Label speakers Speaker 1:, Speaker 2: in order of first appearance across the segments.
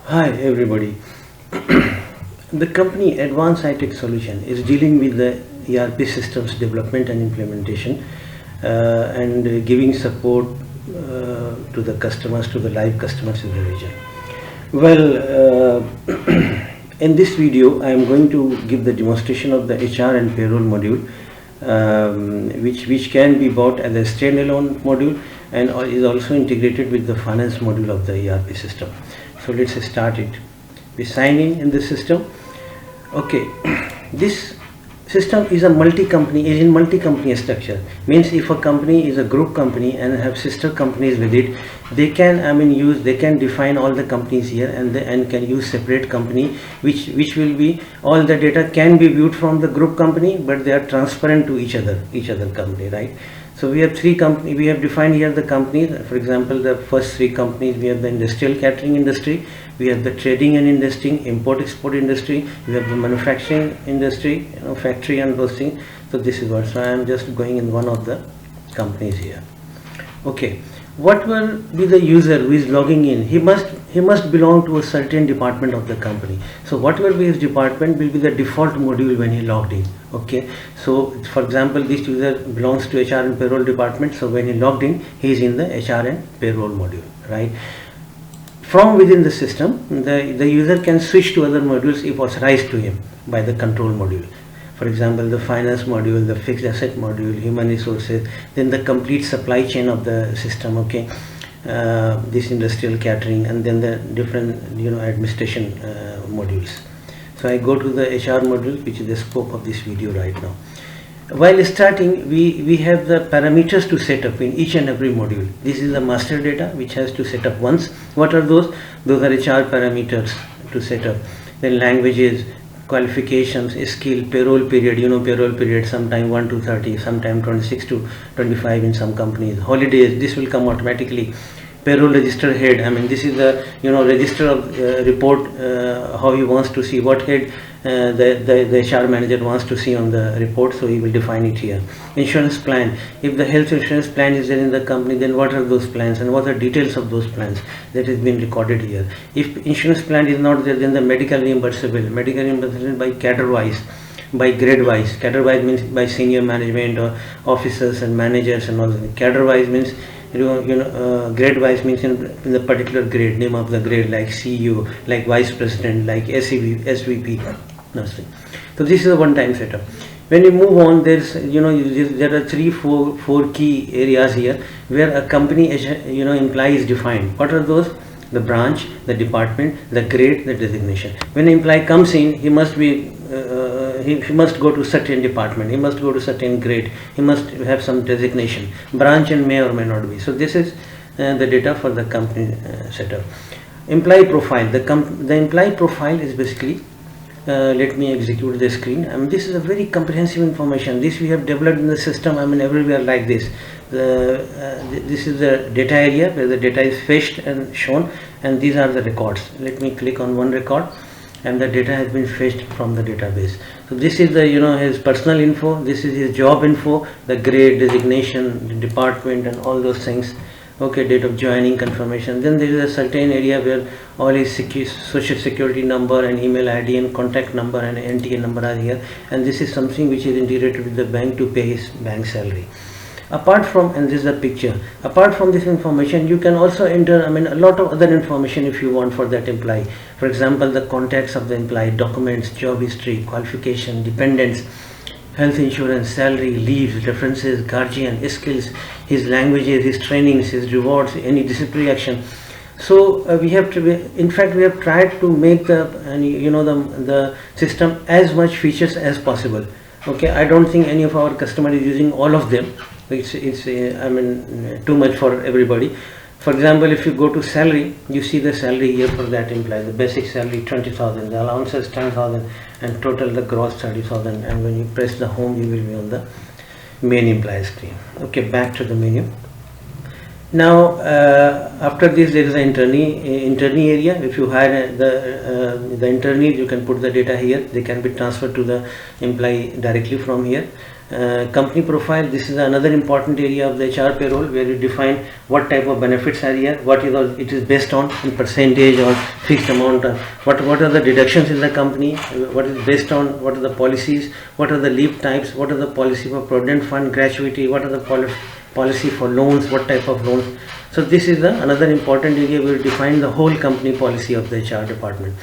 Speaker 1: Hi everybody. The company Advanced High-Tech Solution is dealing with the ERP systems development and implementation and giving support to the customers, to the live customers in the region. Well, in this video I am going to give the demonstration of the HR and payroll module, which can be bought as a standalone module and is also integrated with the finance module of the ERP system. So let's start it. We sign in the system. Okay, this system is a multi-company structure. Means if a company is a group company and have sister companies with it, they can they can define all the companies here and can use separate company, which will be all the data can be viewed from the group company, but they are transparent to each other company, right? So we have three companies. We have defined here the companies. For example, the first three companies, we have the industrial catering industry, we have the trading and industry, import export industry, we have the manufacturing industry, factory and those things. So this is what. So I am just going in one of the companies here. Okay, what will be the user who is logging in? He must belong to a certain department of the company. So what will be his department will be the default module when he logged in. Okay, so for example, this user belongs to HR and payroll department. So when he logged in, he is in the HR and payroll module, right? From within the system, the user can switch to other modules if authorized to him by the control module. For example, the finance module, the fixed asset module, human resources, then the complete supply chain of the system. Okay, this industrial catering, and then the different administration modules. So I go to the HR module, which is the scope of this video right now. While starting, we have the parameters to set up in each and every module. This is the master data which has to set up once. What are those? Those are HR parameters to set up. Then languages, qualifications, skill, payroll period, payroll period, sometime 1 to 30, sometime 26 to 25 in some companies. Holidays, this will come automatically. Payroll register head, this is the register of report, how he wants to see, what head the HR manager wants to see on the report, so he will define it here. Insurance plan, if the health insurance plan is there in the company, then what are those plans and what are details of those plans that has been recorded here. If insurance plan is not there, then the medical reimbursement by cadre wise, by grade wise. Cadre wise means by senior management or officers and managers and all that. Cadre wise means grade wise means in the particular grade, name of the grade, like CEO, like vice president, like SVP. So this is a one-time setup. When you move on, there's there are four key areas here where a company employee is defined. What are those? The branch, the department, the grade, the designation. When an employee comes in, he must be he must go to certain department, he must go to certain grade, he must have some designation. Branch and may or may not be. So this is the data for the company setup. Employee profile. The employee profile is basically let me execute the screen. This is a very comprehensive information. This we have developed in the system. Everywhere like this. This is the data area where the data is fetched and shown, and these are the records. Let me click on one record, and the data has been fetched from the database. So this is the his personal info, this is his job info, the grade, designation, the department, and all those things. Okay, date of joining, confirmation. Then there is a certain area where all his social security number and email ID and contact number and NTA number are here, and this is something which is integrated with the bank to pay his bank salary. Apart from, and this is a picture, apart from this information, you can also enter a lot of other information if you want for that employee. For example, the contacts of the employee, documents, job history, qualification, dependents, health insurance, salary, leaves, references, guardian, skills, his languages, his trainings, his rewards, any disciplinary action. So we have to, in fact, we have tried to make the system as much features as possible. Okay, I don't think any of our customer is using all of them. It's too much for everybody. For example, if you go to salary, you see the salary here for that employee. The basic salary 20,000, the allowances 10,000, and total the gross 30,000. And when you press the home, you will be on the main employee screen. Okay, back to the menu. Now after this, there is an internee area. If you hire the internee, you can put the data here. They can be transferred to the employee directly from here. Company profile, this is another important area of the HR payroll, where you define what type of benefits are here, what is all it is based on, in percentage or fixed amount, what are the deductions in the company, what is based on, what are the policies, what are the leave types, what are the policy for provident fund, gratuity, what are the policy for loans, what type of loans. So this is another important area where we define the whole company policy of the HR department.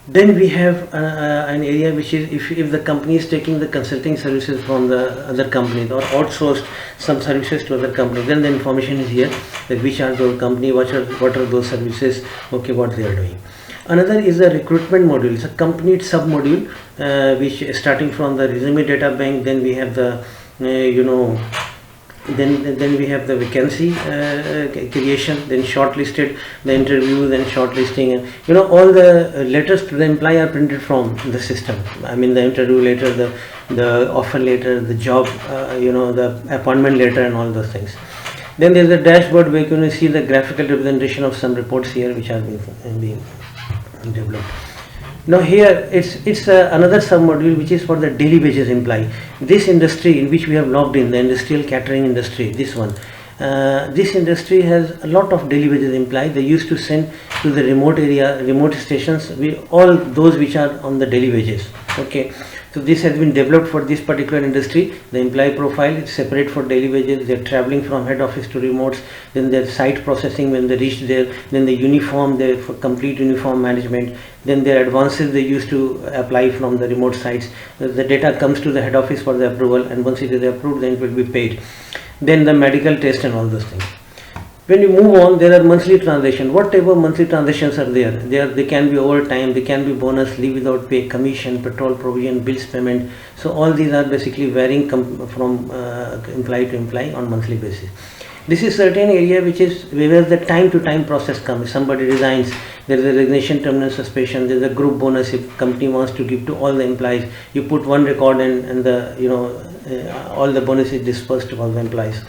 Speaker 1: Then we have an area which is if the company is taking the consulting services from the other companies or outsourced some services to other companies, then the information is here, that which are those company, what are those services, okay, what they are doing. Another is the recruitment module. It's a complete sub module which starting from the resume data bank, then we have the then we have the vacancy creation, then shortlisted, the interview, then shortlisting, and all the letters to the employee are printed from the system. I mean the interview letter, the offer letter, the job, the appointment letter, and all those things. Then there is a dashboard where you can see the graphical representation of some reports here which are being developed. Now here it's another sub-module which is for the daily wages employee. This industry in which we have logged in, the industrial catering industry, this one, this industry has a lot of daily wages employee. They used to send to the remote stations, all those which are on the daily wages. Okay, so this has been developed for this particular industry. The employee profile is separate for daily wages. They are traveling from head office to remotes, then their site processing when they reach there, then the uniform, their for complete uniform management, then their advances they used to apply from the remote sites. The data comes to the head office for the approval, and once it is approved, then it will be paid. Then the medical test and all those things. When you move on, there are monthly transactions. What type of monthly transactions are there? They can be overtime, they can be bonus, leave without pay, commission, petrol provision, bills payment. So all these are basically varying from employee to employee on monthly basis. This is certain area which is where the time to time process comes. Somebody resigns, there is a resignation, terminal suspension, there is a group bonus if company wants to give to all the employees. You put one record and the all the bonus is dispersed to all the employees.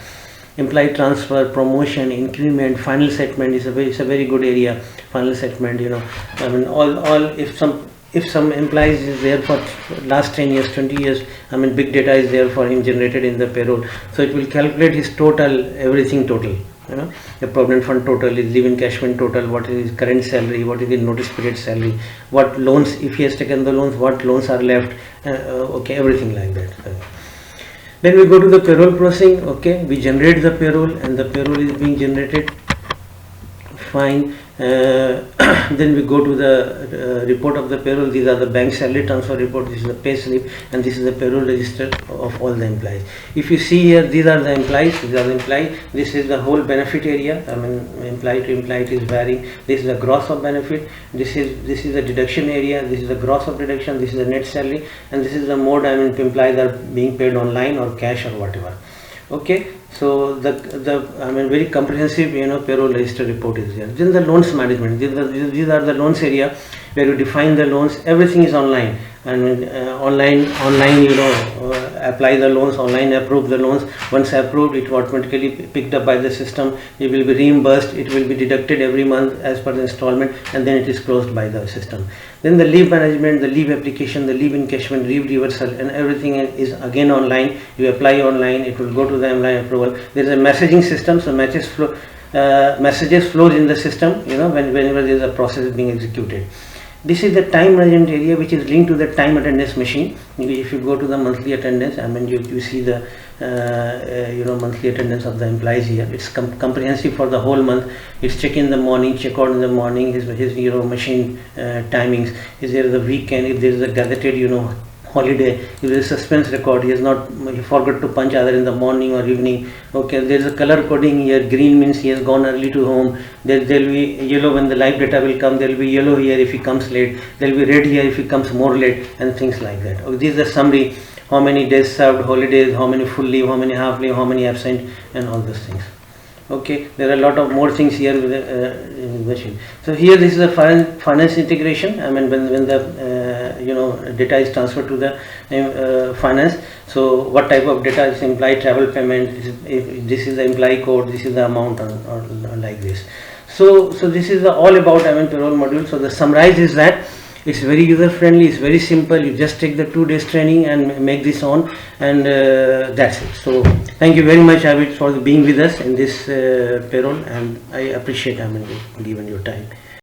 Speaker 1: Employee transfer, promotion, increment, final settlement is a very good area. Final settlement, I mean if some employees is there for last 10 years, 20 years, I mean big data is there for him generated in the payroll, so it will calculate his total, everything total, the provident fund total, his leave encashment total, what is his current salary, what is his notice period salary, what loans, if he has taken the loans, what loans are left, okay, everything like that. Then we go to the payroll processing. Okay, we generate the payroll and the payroll is being generated. Fine. Then we go to the report of the payroll. These are the bank salary transfer report. This is the pay slip, and this is the payroll register of all the employees. If you see here, these are the employees. These are the employees. This is the whole benefit area. I mean, employee to employee it is varying. This is the gross of benefit. This is the deduction area. This is the gross of deduction. This is the net salary, and this is the mode. I mean, employees are being paid online or cash or whatever. Okay, so the I mean very comprehensive payroll register report is there. Then the loans management. These are the loans area where you define the loans. Everything is online. And online apply the loans, online approve the loans. Once approved, it automatically picked up by the system. It will be reimbursed. It will be deducted every month as per the installment, and then it is closed by the system. Then the leave management, the leave application, the leave encashment, leave reversal, and everything is again online. You apply online, it will go to the online approval. There is a messaging system, so messages flows in the system. Whenever there is a process being executed. This is the time management area which is linked to the time attendance machine. If you go to the monthly attendance, I mean you see the monthly attendance of the employees here. It's comprehensive for the whole month. It's check in the morning, check out in the morning, his machine timings. Is there the weekend? If there is a gazetted holiday, if there is a suspense record, he forgot to punch either in the morning or evening. Okay, there is a color coding here. Green means he has gone early to home. There will be yellow when the live data will come. There will be yellow here if he comes late. There will be red here if he comes more late, and things like that. Okay, this is the summary. How many days served, holidays, how many full leave, how many half leave, how many absent, and all those things. Okay, there are a lot of more things here with the machine. So here this is a finance integration. I mean when the data is transferred to the finance. So what type of data is employee travel payment? This is the employee code. This is the amount or like this. So this is all about payroll module. So the summarize is that It's very user friendly, it's very simple. You just take the 2 days training and make this on, and that's it. So thank you very much, Abid, for being with us in this payroll, and I appreciate given your time.